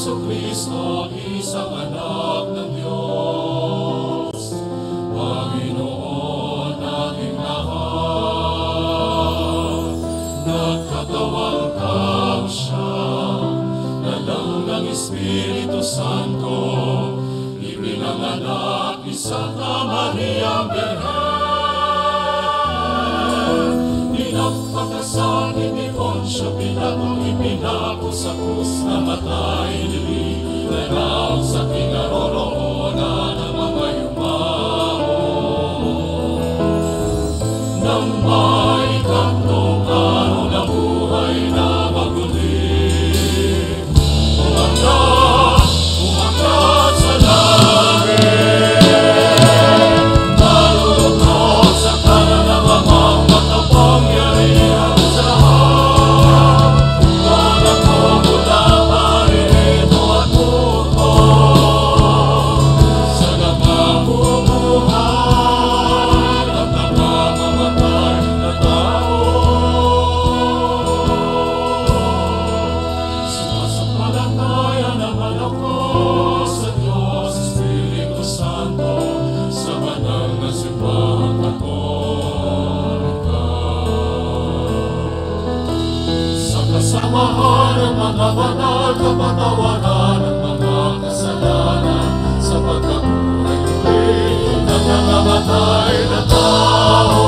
Jesucristo, isang anak ng Diyos, Panginoon ating lahat. Nagkatawang tao siya, dalaw ng Espiritu Santo, ipinanganak ni Santa Maria Birhen. Pinagpakasakit ni Poncio Pilato, ipinako sa krus na matay, nililaraw sa kinaroroonan ng mga yumao. Nang may tatlong araw na buhay na maguli, umakyat sa langit, malulunod sa kanan ng Amang makapangyarihan sa lahat. Doon ako mula paririto at muto, sa namabubuhay at namamamatay na tao. Sumasampalataya naman ako sa Diyos Espiritu Santo, sa banal na simbahang Katolika, sa kasamahan ng mga banal, kapatawaran ng mga kasalanan, sa pagkabuhay muli ng nangamatay na tao.